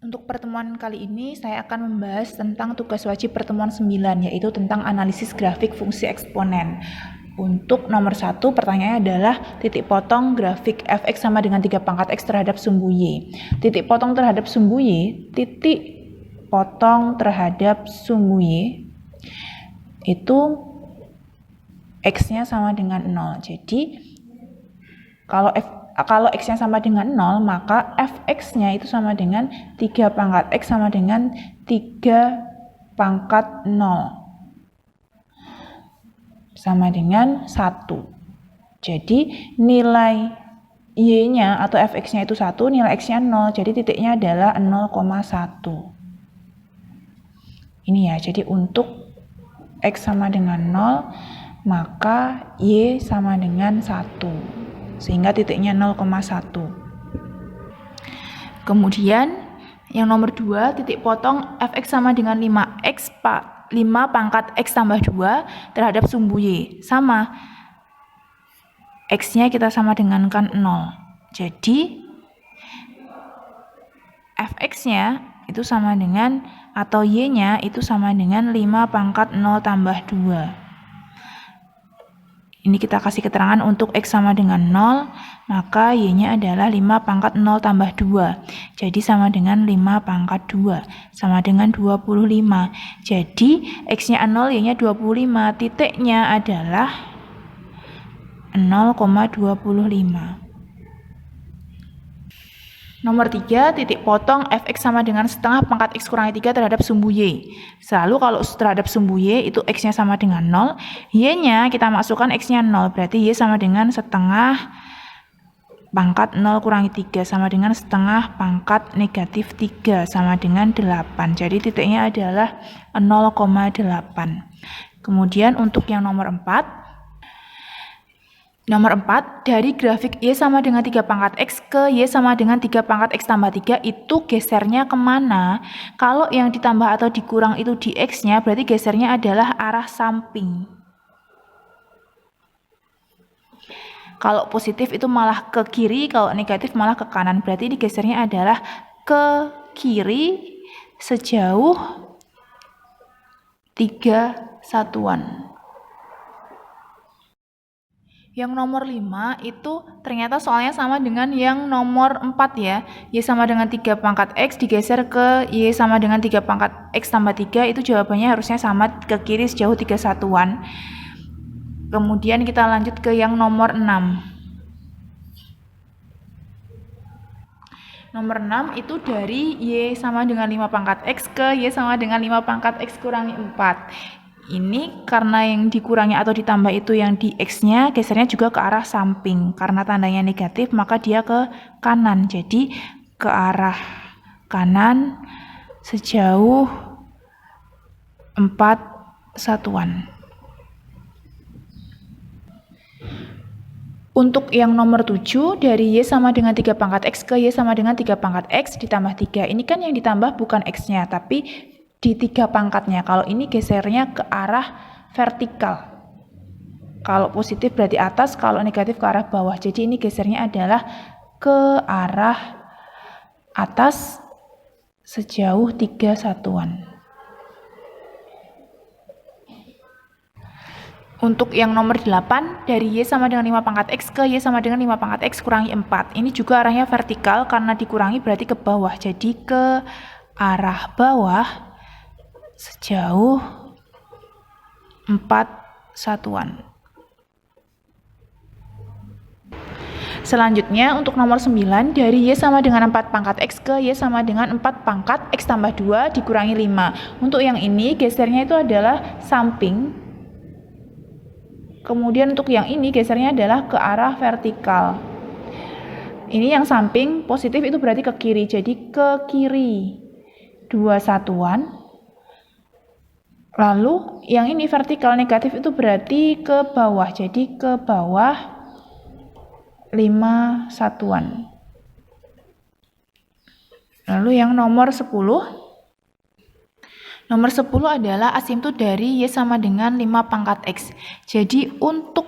Untuk pertemuan kali ini saya akan membahas tentang tugas wajib pertemuan 9, yaitu tentang analisis grafik fungsi eksponen. Untuk nomor 1, pertanyaannya adalah titik potong grafik fx sama dengan 3 pangkat x terhadap sumbu y. Titik potong terhadap sumbu y, itu x-nya sama dengan 0. Jadi kalau x-nya sama dengan 0, maka fx-nya itu sama dengan 3 pangkat x sama dengan 3 pangkat 0. Sama dengan 1. Jadi nilai y-nya atau fx-nya itu 1, nilai x-nya 0. Jadi titiknya adalah 0,1. Ini ya, jadi untuk x sama dengan 0, maka y sama dengan 1. Sehingga titiknya 0,1. Kemudian yang nomor 2, titik potong fx sama dengan 5 pangkat x tambah 2 terhadap sumbu y. Sama, x-nya kita sama dengankan 0. Jadi fx-nya itu sama dengan, atau y-nya itu sama dengan 5 pangkat 0 tambah 2. Ini kita kasih keterangan untuk x sama dengan 0, maka y-nya adalah 5 pangkat 0 tambah 2. Jadi sama dengan 5 pangkat 2, sama dengan 25. Jadi x-nya 0, y-nya 25, titiknya adalah 0,25. Nomor 3, titik potong fx sama dengan setengah pangkat x kurangi 3 terhadap sumbu y. Selalu kalau terhadap sumbu y itu x-nya sama dengan 0, y-nya kita masukkan x-nya 0, berarti y sama dengan setengah pangkat 0 kurangi 3, sama dengan setengah pangkat negatif 3, sama dengan 8. Jadi titiknya adalah 0,8. Kemudian untuk yang nomor 4, dari grafik y sama dengan 3 pangkat x ke y sama dengan 3 pangkat x tambah 3, itu gesernya kemana? Kalau yang ditambah atau dikurang itu di x-nya, berarti gesernya adalah arah samping. Kalau positif itu malah ke kiri, kalau negatif malah ke kanan. Berarti ini gesernya adalah ke kiri sejauh 3 satuan. Yang nomor 5 itu ternyata soalnya sama dengan yang nomor 4 ya. Y sama dengan 3 pangkat X digeser ke Y sama dengan 3 pangkat X tambah 3, itu jawabannya harusnya sama ke kiri sejauh 3 satuan. Kemudian kita lanjut ke yang nomor 6. Nomor 6 itu dari Y sama dengan 5 pangkat X ke Y sama dengan 5 pangkat X kurangi 4. Ini karena yang dikurangi atau ditambah itu yang di X-nya, gesernya juga ke arah samping. Karena tandanya negatif, maka dia ke kanan. Jadi ke arah kanan sejauh 4 satuan. Untuk yang nomor 7, dari Y sama dengan 3 pangkat X ke Y sama dengan 3 pangkat X ditambah 3. Ini kan yang ditambah bukan X-nya, tapi di 3 pangkatnya. Kalau ini gesernya ke arah vertikal. Kalau positif berarti atas, kalau negatif ke arah bawah. Jadi ini gesernya adalah ke arah atas sejauh 3 satuan. Untuk yang nomor 8, dari Y sama dengan 5 pangkat X ke Y sama dengan 5 pangkat X kurangi 4. Ini juga arahnya vertikal, karena dikurangi berarti ke bawah. Jadi ke arah bawah sejauh 4 satuan. Selanjutnya untuk nomor 9, dari Y sama dengan 4 pangkat X ke Y sama dengan 4 pangkat X tambah 2 dikurangi 5. Untuk yang ini gesernya itu adalah samping. Kemudian untuk yang ini gesernya adalah ke arah vertikal. Ini yang samping, positif itu berarti ke kiri. Jadi ke kiri 2 satuan. Lalu yang ini vertikal, negatif itu berarti ke bawah. Jadi ke bawah 5 satuan. Lalu yang nomor 10. Nomor 10 adalah asimtot dari Y sama dengan 5 pangkat X. Jadi untuk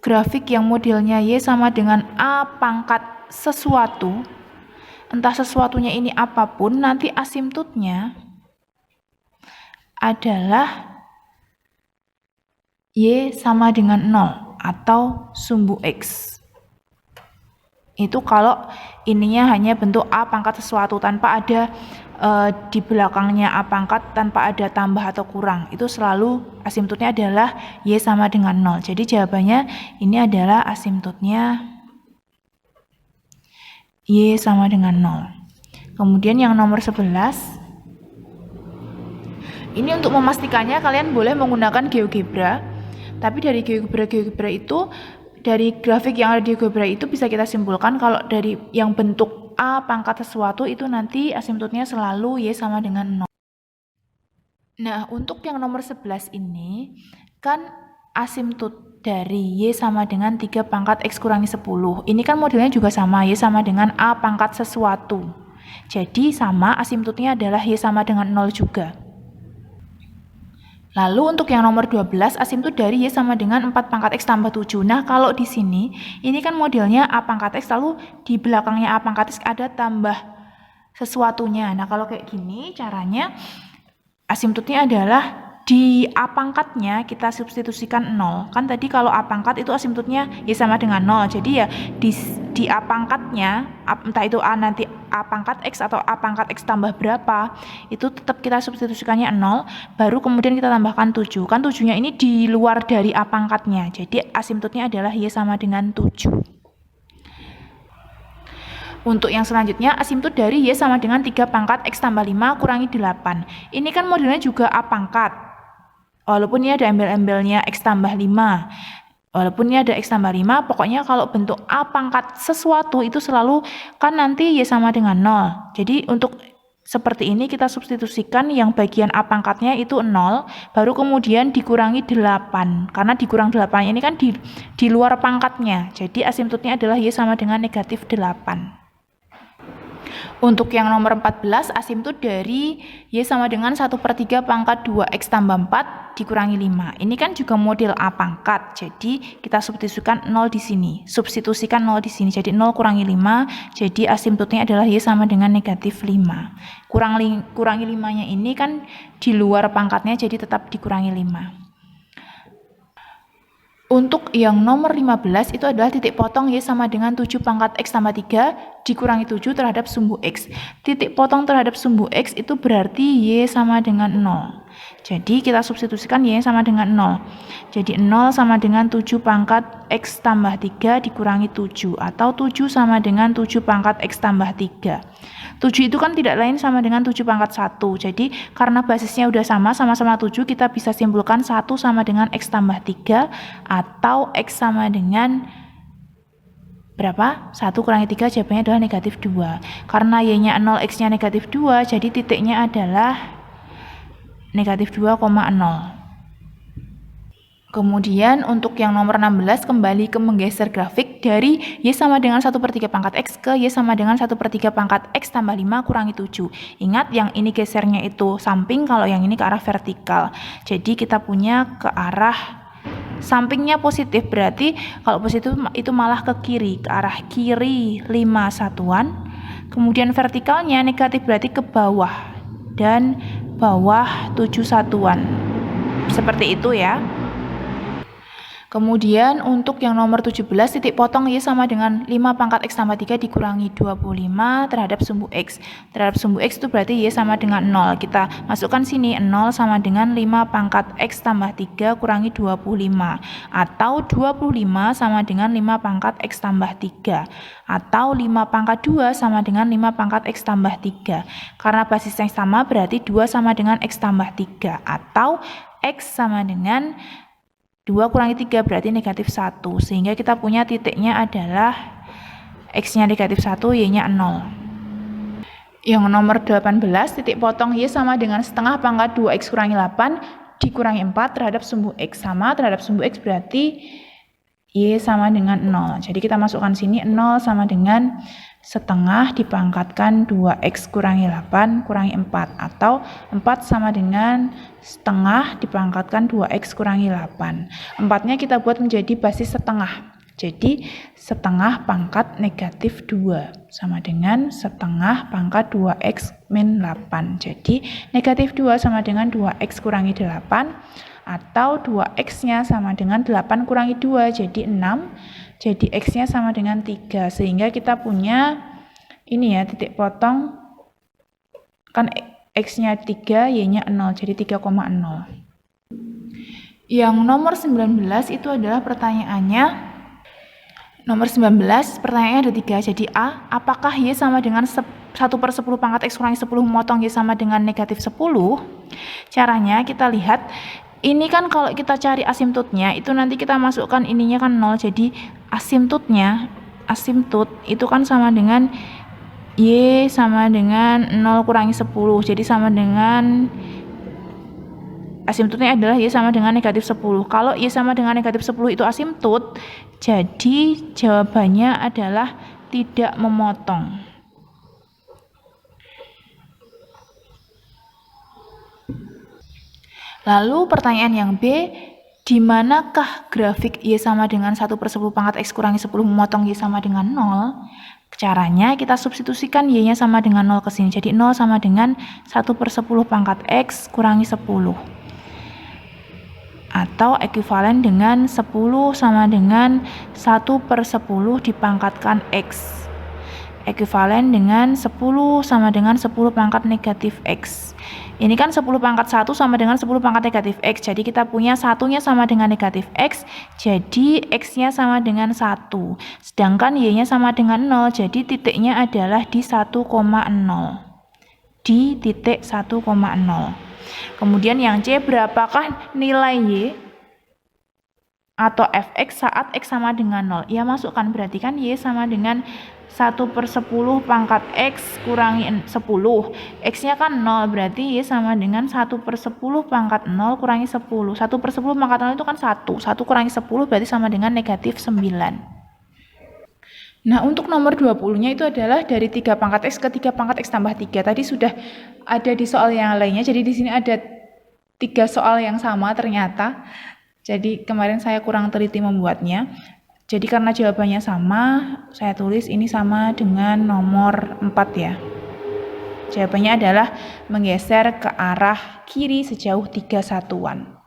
grafik yang modelnya Y sama dengan A pangkat sesuatu, entah sesuatunya ini apapun, nanti asimtotnya adalah Y sama dengan 0 atau sumbu X. Itu kalau ininya hanya bentuk A pangkat sesuatu tanpa ada di belakangnya A pangkat tanpa ada tambah atau kurang. Itu selalu asimtotnya adalah Y sama dengan 0. Jadi jawabannya ini adalah asimtotnya Y sama dengan 0. Kemudian yang nomor 11. Ini untuk memastikannya kalian boleh menggunakan GeoGebra. Tapi dari GeoGebra itu, dari grafik yang ada di GeoGebra itu bisa kita simpulkan kalau dari yang bentuk A pangkat sesuatu itu nanti asimtotnya selalu Y sama dengan 0. Nah, untuk yang nomor 11 ini, kan asimtot dari Y sama dengan 3 pangkat X kurangi 10. Ini kan modelnya juga sama, Y sama dengan A pangkat sesuatu. Jadi sama, asimtotnya adalah Y sama dengan 0 juga. Lalu untuk yang nomor 12, asimtot dari Y sama dengan 4 pangkat X tambah 7. Nah, kalau di sini, ini kan modelnya A pangkat X, lalu di belakangnya A pangkat X ada tambah sesuatunya. Nah, kalau kayak gini, caranya asimtotnya adalah di A pangkatnya kita substitusikan 0. Kan tadi kalau A pangkat itu asimtotnya Y sama dengan 0. Jadi ya di A pangkatnya, entah itu A nanti A pangkat X atau A pangkat X tambah berapa, itu tetap kita substitusikannya 0, baru kemudian kita tambahkan 7. Kan 7-nya ini di luar dari A pangkatnya. Jadi asimtotnya adalah Y sama dengan 7. Untuk yang selanjutnya, asimtot dari Y sama dengan 3 pangkat X tambah 5 kurangi 8. Ini kan modelnya juga A pangkat. Walaupun ini ada embel-embelnya X tambah 5. Walaupun ini ada X tambah 5, pokoknya kalau bentuk A pangkat sesuatu itu selalu kan nanti Y sama dengan 0. Jadi untuk seperti ini kita substitusikan yang bagian A pangkatnya itu 0, baru kemudian dikurangi 8. Karena dikurang 8 ini kan di luar pangkatnya. Jadi asimtotnya adalah Y sama dengan negatif 8. Untuk yang nomor 14, asimtot dari Y sama dengan 1/3 pangkat 2X tambah 4 dikurangi 5. Ini kan juga model A pangkat, jadi kita substitusikan 0 di sini. Substitusikan 0 di sini, jadi 0 kurangi 5, jadi asimtotnya adalah Y sama dengan negatif 5. Kurangi 5-nya ini kan di luar pangkatnya, jadi tetap dikurangi 5. Untuk yang nomor 15 itu adalah titik potong Y sama dengan 7 pangkat X tambah 3 dikurangi 7 terhadap sumbu X. Titik potong terhadap sumbu X itu berarti Y sama dengan 0. Jadi kita substitusikan Y sama dengan 0. Jadi 0 sama dengan 7 pangkat X tambah 3 dikurangi 7. Atau 7 sama dengan 7 pangkat X tambah 3. 7 itu kan tidak lain sama dengan 7 pangkat 1. Jadi karena basisnya udah sama-sama 7, kita bisa simpulkan 1 sama dengan X tambah 3 atau X sama dengan berapa? 1 kurangi 3 jawabannya adalah negatif 2. Karena Y-nya 0, X-nya negatif 2, jadi titiknya adalah negatif 2,0. Kemudian untuk yang nomor 16 kembali ke menggeser grafik dari Y sama dengan 1/3 pangkat X ke Y sama dengan 1/3 pangkat X tambah 5 kurangi 7. Ingat yang ini gesernya itu samping, kalau yang ini ke arah vertikal. Jadi kita punya ke arah sampingnya positif, berarti kalau positif itu malah ke kiri, ke arah kiri 5 satuan. Kemudian vertikalnya negatif berarti ke bawah dan bawah 7 satuan. Seperti itu ya. Kemudian untuk yang nomor 17, titik potong Y sama dengan 5 pangkat X tambah 3 dikurangi 25 terhadap sumbu X. Terhadap sumbu X itu berarti Y sama dengan 0. Kita masukkan sini 0 sama dengan 5 pangkat X tambah 3 kurangi 25. Atau 25 sama dengan 5 pangkat X tambah 3. Atau 5 pangkat 2 sama dengan 5 pangkat X tambah 3. Karena basisnya sama berarti 2 sama dengan X tambah 3. Atau X sama dengan 2 kurangi 3 berarti negatif 1. Sehingga kita punya titiknya adalah X-nya negatif 1, Y-nya 0. Yang nomor 18, titik potong Y sama dengan setengah pangkat 2X kurangi 8 dikurangi 4 terhadap sumbu X. Sama terhadap sumbu X berarti Y sama dengan 0. Jadi kita masukkan sini 0 sama dengan setengah dipangkatkan 2X kurangi 8 kurangi 4. Atau 4 sama dengan setengah dipangkatkan 2X kurangi 8. 4-nya kita buat menjadi basis setengah. Jadi setengah pangkat negatif 2 sama dengan setengah pangkat 2x min 8. Jadi negatif 2 sama dengan 2x kurangi 8, atau 2x-nya sama dengan 8 kurangi 2, jadi 6. Jadi x-nya sama dengan 3, sehingga kita punya ini ya, titik potong, kan x-nya 3, y-nya 0, jadi 3,0. Yang nomor 19 itu adalah pertanyaannya. Nomor 19, pertanyaannya ada 3. Jadi A, apakah Y sama dengan 1/10 pangkat X kurangi 10 memotong Y sama dengan negatif 10? Caranya kita lihat, ini kan kalau kita cari asimtutnya, itu nanti kita masukkan ininya kan 0. Jadi asimtut itu kan sama dengan Y sama dengan 0 kurangi 10. Jadi sama dengan, asimtutnya adalah Y sama dengan negatif 10. Kalau Y sama dengan negatif 10 itu asimtut, jadi jawabannya adalah tidak memotong. Lalu pertanyaan yang B, di manakah grafik Y sama dengan 1/10 pangkat X kurangi 10 memotong Y sama dengan 0? Caranya kita substitusikan Y-nya sama dengan 0 ke sini. Jadi 0 sama dengan 1/10 pangkat X kurangi 10. Atau ekuivalen dengan 10 sama dengan 1/10 dipangkatkan X. Ekuivalen dengan 10 sama dengan 10 pangkat negatif X. Ini kan 10 pangkat 1 sama dengan 10 pangkat negatif X. Jadi kita punya satunya sama dengan negatif X. Jadi X-nya sama dengan 1. Sedangkan Y-nya sama dengan 0. Jadi titiknya adalah di 1,0. Di titik 1,0. Kemudian yang C, berapakah nilai Y atau fx saat X sama dengan 0? Ya masukkan, berarti kan Y sama dengan 1/10 pangkat X kurangi 10. X-nya kan 0, berarti Y sama dengan 1/10 pangkat 0 kurangi 10. 1/10 pangkat 0 itu kan 1. 1 kurangi 10 berarti sama dengan negatif 9. Nah, untuk nomor 20-nya itu adalah dari 3 pangkat X ke 3 pangkat X tambah 3. Tadi sudah ada di soal yang lainnya, jadi di sini ada 3 soal yang sama ternyata. Jadi kemarin saya kurang teliti membuatnya. Jadi karena jawabannya sama, saya tulis ini sama dengan nomor 4 ya. Jawabannya adalah menggeser ke arah kiri sejauh 3 satuan.